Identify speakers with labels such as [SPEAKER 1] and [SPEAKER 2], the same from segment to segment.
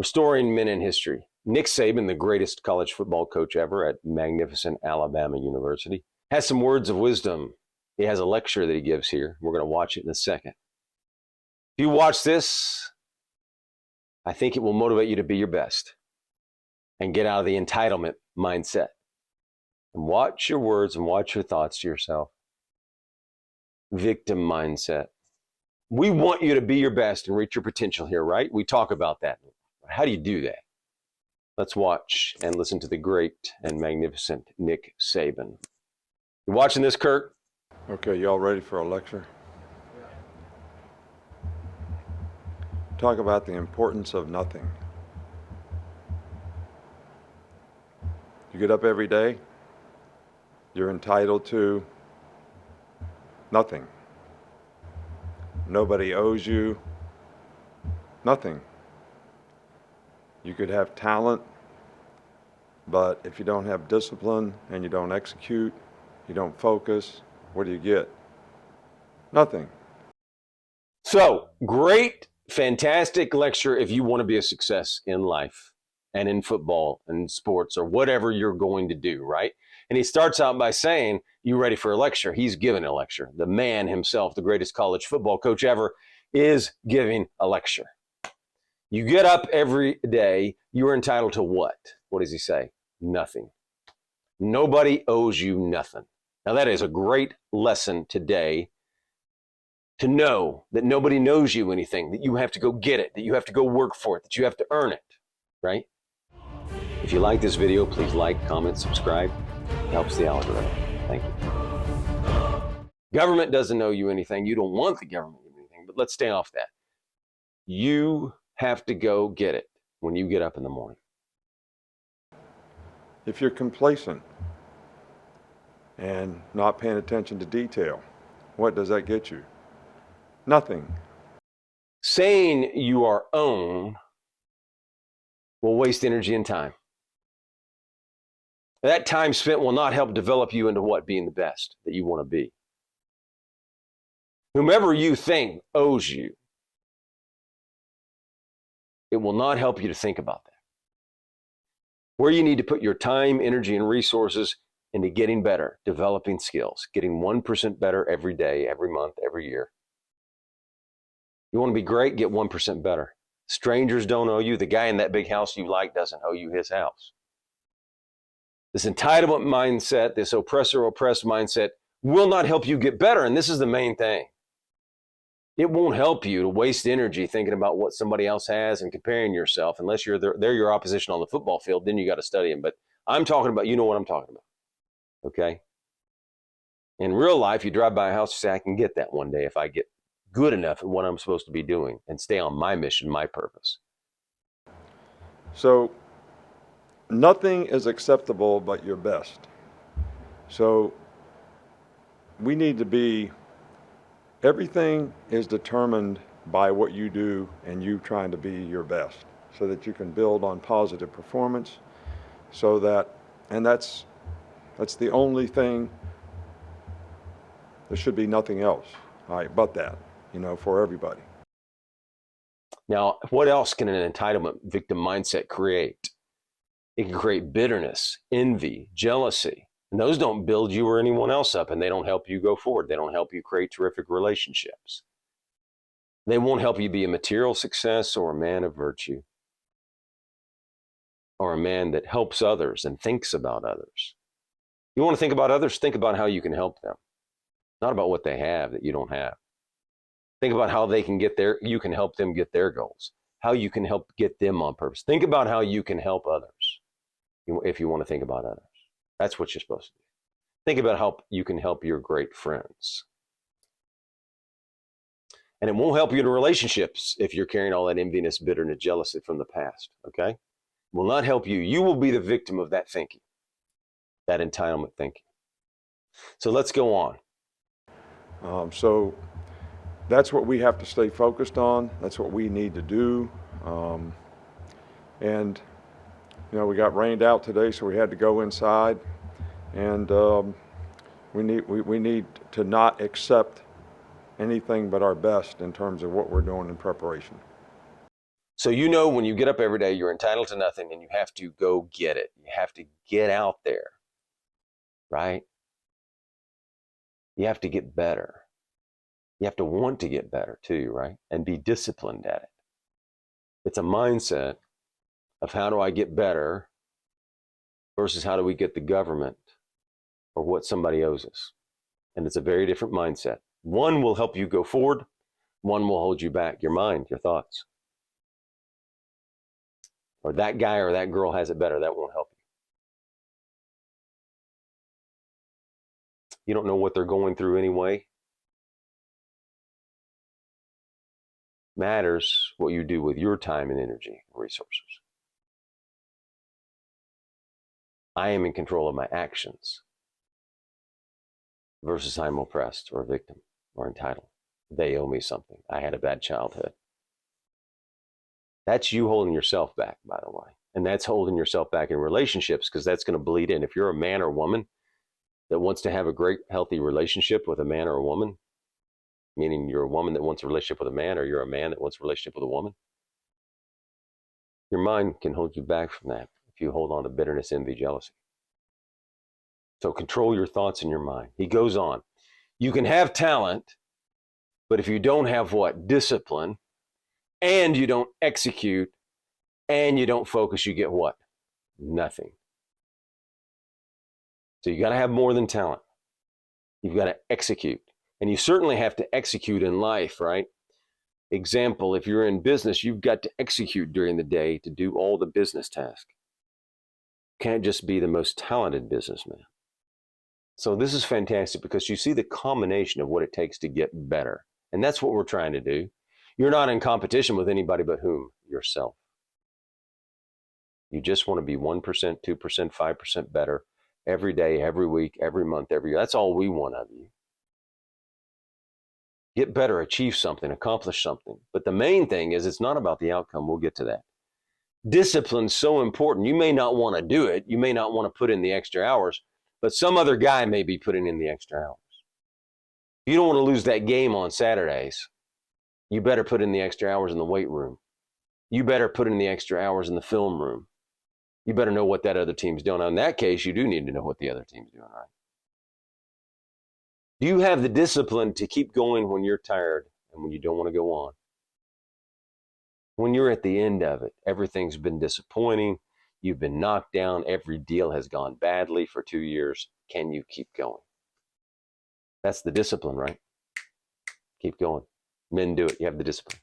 [SPEAKER 1] Restoring Men in History. Nick Saban, the greatest college football coach ever at magnificent Alabama University, has some words of wisdom. He has a lecture that he gives here. We're going to watch it in a second. If you watch this, I think it will motivate you to be your best and get out of the entitlement mindset. And watch your words and watch your thoughts to yourself. Victim mindset. We want you to be your best and reach your potential here, right? We talk about that. How do you do that? Let's watch and listen to the great and magnificent Nick Saban. You watching this, Kurt?
[SPEAKER 2] Okay, y'all ready for a lecture? Talk about the importance of nothing. You get up every day, you're entitled to nothing. Nobody owes you nothing. You could have talent, but if you don't have discipline and you don't execute, you don't focus, what do you get? Nothing.
[SPEAKER 1] So, great, fantastic lecture if you want to be a success in life and in football and sports or whatever you're going to do, right? And he starts out by saying, you ready for a lecture? He's giving a lecture. The man himself, the greatest college football coach ever, is giving a lecture. You get up every day, you're entitled to what? What does he say? Nothing. Nobody owes you nothing. Now that is a great lesson today, to know that nobody knows you anything, that you have to go get it, that you have to go work for it, that you have to earn it, right? If you like this video, please like, comment, subscribe. It helps the algorithm. Thank you. Government doesn't owe you anything. You don't want the government to do anything, but let's stay off that. You have to go get it when you get up in the morning.
[SPEAKER 2] If you're complacent and not paying attention to detail, what does that get you? Nothing.
[SPEAKER 1] Saying you are own will waste energy and time. That time spent will not help develop you into what? Being the best that you want to be. Whomever you think owes you, it will not help you to think about that. Where you need to put your time, energy, and resources into getting better, developing skills, getting 1% better every day, every month, every year. You want to be great? Get 1% better. Strangers don't owe you. The guy in that big house you like doesn't owe you his house. This entitlement mindset, this oppressor-oppressed mindset will not help you get better. And this is the main thing. It won't help you to waste energy thinking about what somebody else has and comparing yourself, unless they're your opposition on the football field. Then you got to study them. But I'm talking about, you know what I'm talking about. Okay? In real life, you drive by a house, you say, I can get that one day if I get good enough at what I'm supposed to be doing and stay on my mission, my purpose.
[SPEAKER 2] So nothing is acceptable but your best. So we need to be, everything is determined by what you do and you trying to be your best so that you can build on positive performance, so that, and that's the only thing. There should be nothing else, right, but that, for everybody.
[SPEAKER 1] Now, what else can an entitlement victim mindset create? It can create bitterness, envy, jealousy. And those don't build you or anyone else up, and they don't help you go forward. They don't help you create terrific relationships. They won't help you be a material success or a man of virtue, or a man that helps others and thinks about others. You want to think about others? Think about how you can help them, not about what they have that you don't have. Think about how they can get you can help them get their goals, how you can help get them on purpose. Think about how you can help others if you want to think about others. That's what you're supposed to do. Think about how you can help your great friends. And it won't help you in relationships if you're carrying all that enviness, bitterness, jealousy from the past, okay? It will not help you. You will be the victim of that thinking, that entitlement thinking. So let's go on.
[SPEAKER 2] So that's what we have to stay focused on. That's what we need to do. And we got rained out today, so we had to go inside. And we need to not accept anything but our best in terms of what we're doing in preparation.
[SPEAKER 1] So you know when you get up every day, you're entitled to nothing and you have to go get it. You have to get out there, right? You have to get better. You have to want to get better too, right? And be disciplined at it. It's a mindset of how do I get better versus how do we get the government or what somebody owes us. And it's a very different mindset. One will help you go forward. One will hold you back. Your mind, your thoughts. Or that guy or that girl has it better. That won't help you. You don't know what they're going through anyway. Matters what you do with your time and energy and resources. I am in control of my actions versus I'm oppressed or a victim or entitled. They owe me something. I had a bad childhood. That's you holding yourself back, by the way. And that's holding yourself back in relationships because that's going to bleed in. If you're a man or woman that wants to have a great, healthy relationship with a man or a woman, meaning you're a woman that wants a relationship with a man or you're a man that wants a relationship with a woman, your mind can hold you back from that if you hold on to bitterness, envy, jealousy. So control your thoughts in your mind. He goes on. You can have talent, but if you don't have what? Discipline, and you don't execute, and you don't focus, you get what? Nothing. So you got to have more than talent. You've got to execute. And you certainly have to execute in life, right? Example, if you're in business, you've got to execute during the day to do all the business tasks. Can't just be the most talented businessman. So this is fantastic because you see the combination of what it takes to get better. And that's what we're trying to do. You're not in competition with anybody but whom? Yourself. You just want to be 1%, 2%, 5% better every day, every week, every month, every year. That's all we want of you. Get better, achieve something, accomplish something. But the main thing is it's not about the outcome. We'll get to that. Discipline's so important. You may not want to do it. You may not want to put in the extra hours, but some other guy may be putting in the extra hours. You don't want to lose that game on Saturdays. You better put in the extra hours in the weight room. You better put in the extra hours in the film room. You better know what that other team's doing. Now, in that case, you do need to know what the other team's doing, right? Do you have the discipline to keep going when you're tired and when you don't want to go on? When you're at the end of it, everything's been disappointing. You've been knocked down. Every deal has gone badly for 2 years. Can you keep going? That's the discipline, right? Keep going. Men do it. You have the discipline.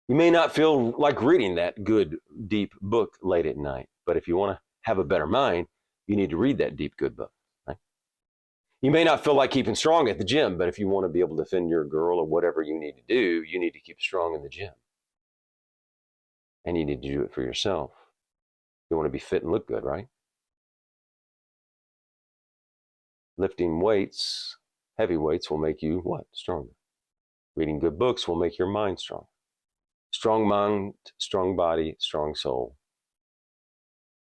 [SPEAKER 1] You may not feel like reading that good, deep book late at night, but if you want to have a better mind, you need to read that deep, good book, right? You may not feel like keeping strong at the gym, but if you want to be able to defend your girl or whatever you need to do, you need to keep strong in the gym. And you need to do it for yourself. You want to be fit and look good, right? Lifting weights, heavy weights, will make you what? Stronger. Reading good books will make your mind strong. Strong mind, strong body, strong soul.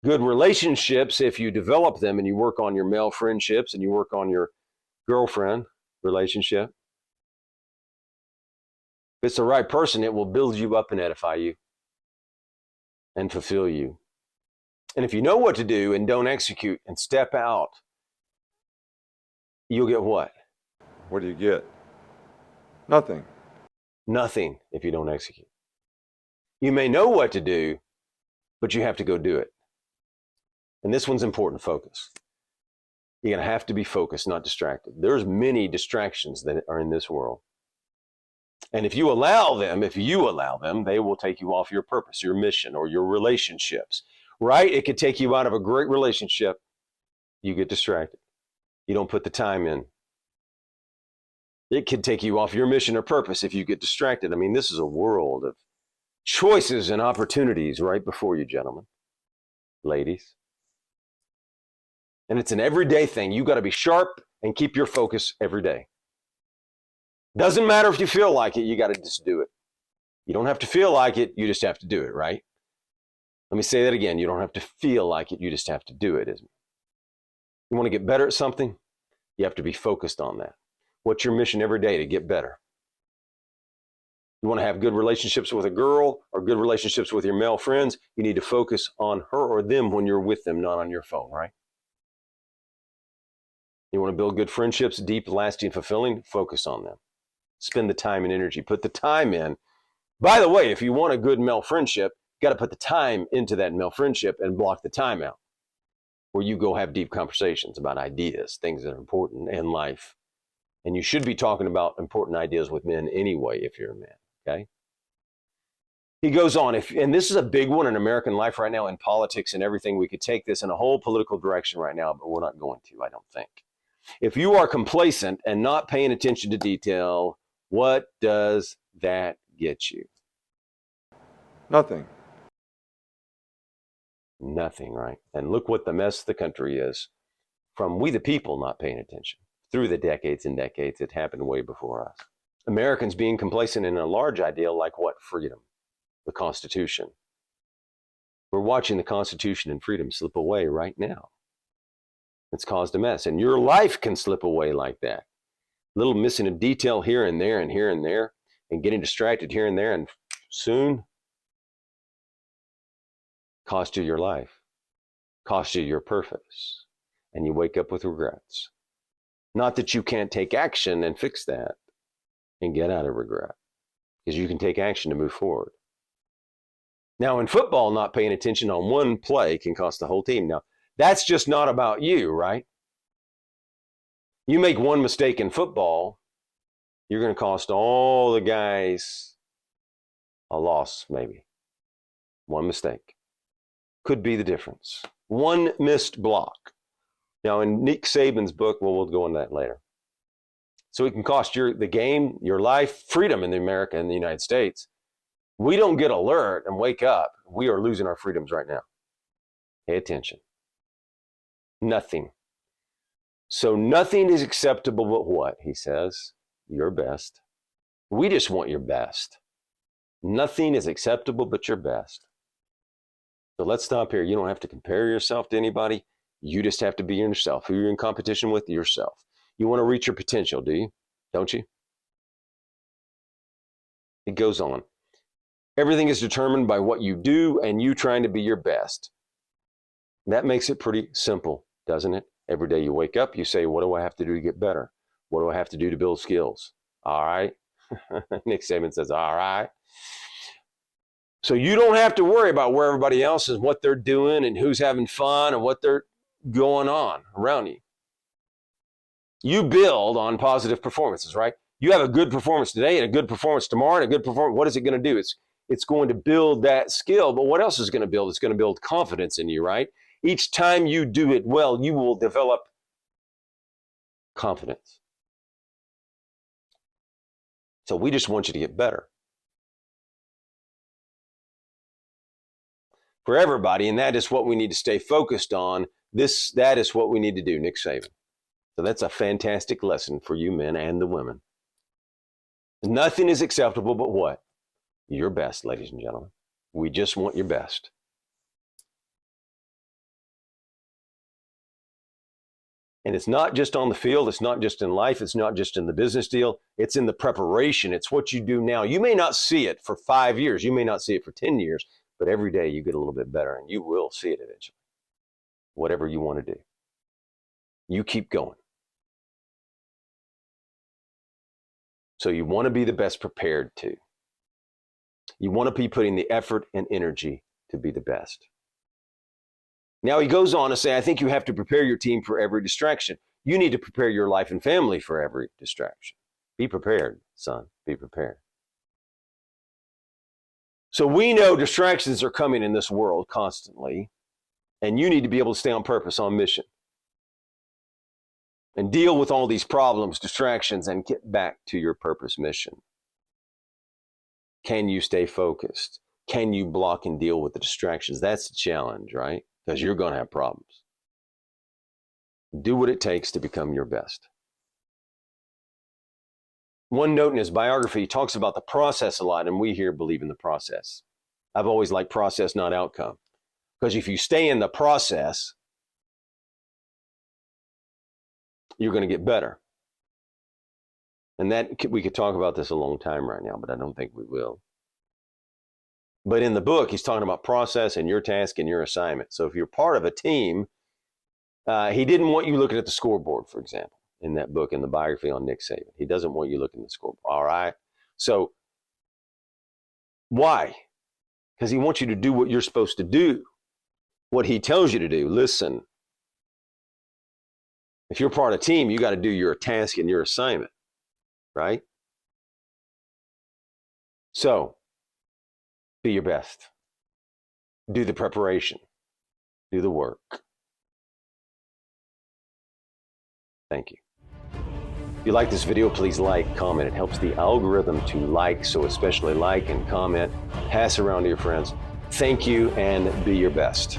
[SPEAKER 1] Good relationships, if you develop them and you work on your male friendships and you work on your girlfriend relationship, if it's the right person, it will build you up and edify you and fulfill you. And if you know what to do and don't execute and step out, you'll get what?
[SPEAKER 2] What do you get? Nothing.
[SPEAKER 1] Nothing if you don't execute. You may know what to do, but you have to go do it. And this one's important, focus. You're going to have to be focused, not distracted. There's many distractions that are in this world. And if you allow them, they will take you off your purpose, your mission, or your relationships, right? It could take you out of a great relationship. You get distracted. You don't put the time in. It could take you off your mission or purpose if you get distracted. I mean, this is a world of choices and opportunities right before you, gentlemen, ladies. And it's an everyday thing. You got to be sharp and keep your focus every day. Doesn't matter if you feel like it, you got to just do it. You don't have to feel like it, you just have to do it, right? Let me say that again. You don't have to feel like it, you just have to do it, isn't it? You want to get better at something? You have to be focused on that. What's your mission every day to get better? You want to have good relationships with a girl or good relationships with your male friends, you need to focus on her or them when you're with them, not on your phone, right? You want to build good friendships, deep, lasting, fulfilling, focus on them. Spend the time and energy. Put the time in. By the way, if you want a good male friendship, you got to put the time into that male friendship and block the time out where you go have deep conversations about ideas, things that are important in life. And you should be talking about important ideas with men anyway if you're a man, okay? He goes on, and this is a big one in American life right now, in politics and everything. We could take this in a whole political direction right now, but we're not going to, I don't think. If you are complacent and not paying attention to detail, what does that get you?
[SPEAKER 2] Nothing.
[SPEAKER 1] Nothing, right? And look what the mess the country is from we the people not paying attention. Through the decades and decades, it happened way before us. Americans being complacent in a large ideal like what? Freedom, the Constitution. We're watching the Constitution and freedom slip away right now. It's caused a mess. And your life can slip away like that. A little missing a detail here and there and here and there, and getting distracted here and there, and soon cost you your life, cost you your purpose, and you wake up with regrets. Not that you can't take action and fix that and get out of regret, because you can take action to move forward. Now, in football, not paying attention on one play can cost the whole team. Now, that's just not about you, right? You make one mistake in football, you're going to cost all the guys a loss, maybe. One mistake could be the difference. One missed block. Now, in Nick Saban's book, well, we'll go into that later. So it can cost the game, your life, freedom in America and the United States. We don't get alert and wake up. We are losing our freedoms right now. Pay attention. Nothing. So nothing is acceptable but what? He says, your best. We just want your best. Nothing is acceptable but your best. So let's stop here. You don't have to compare yourself to anybody. You just have to be yourself. Who you're in competition with? Yourself. You want to reach your potential, do you? Don't you? It goes on. Everything is determined by what you do and you trying to be your best. That makes it pretty simple, doesn't it? Every day you wake up, you say, what do I have to do to get better? What do I have to do to build skills? All right. Nick Saban says, all right. So you don't have to worry about where everybody else is, what they're doing and who's having fun and what they're going on around you. You build on positive performances, right? You have a good performance today and a good performance tomorrow and a good performance. What is it going to do? It's going to build that skill, but what else is going to build? It's going to build confidence in you, right? Each time you do it well, you will develop confidence. So we just want you to get better. For everybody, and that is what we need to stay focused on. That is what we need to do, Nick Saban. So that's a fantastic lesson for you men and the women. Nothing is acceptable but what? Your best, ladies and gentlemen. We just want your best. And it's not just on the field. It's not just in life. It's not just in the business deal. It's in the preparation. It's what you do now. You may not see it for 5 years. You may not see it for 10 years. But every day you get a little bit better, and you will see it eventually. Whatever you want to do. You keep going. So you want to be the best prepared to. You want to be putting the effort and energy to be the best. Now he goes on to say, I think you have to prepare your team for every distraction. You need to prepare your life and family for every distraction. Be prepared, son. Be prepared. So we know distractions are coming in this world constantly, and you need to be able to stay on purpose, on mission, and deal with all these problems, distractions, and get back to your purpose mission. Can you stay focused? Can you block and deal with the distractions? That's the challenge, right? Because you're going to have problems. Do what it takes to become your best. One note in his biography, he talks about the process a lot, and we here believe in the process. I've always liked process, not outcome. Because if you stay in the process, you're going to get better. And we could talk about this a long time right now, but I don't think we will. But in the book, he's talking about process and your task and your assignment. So if you're part of a team, he didn't want you looking at the scoreboard, for example, in that book, in the biography on Nick Saban. He doesn't want you looking at the scoreboard. All right. So why? Because he wants you to do what you're supposed to do, what he tells you to do. Listen, if you're part of a team, you got to do your task and your assignment, right? So be your best. Do the preparation. Do the work. Thank you. If you like this video, please like, comment. It helps the algorithm to like, so especially like and comment. Pass around to your friends. Thank you, and be your best.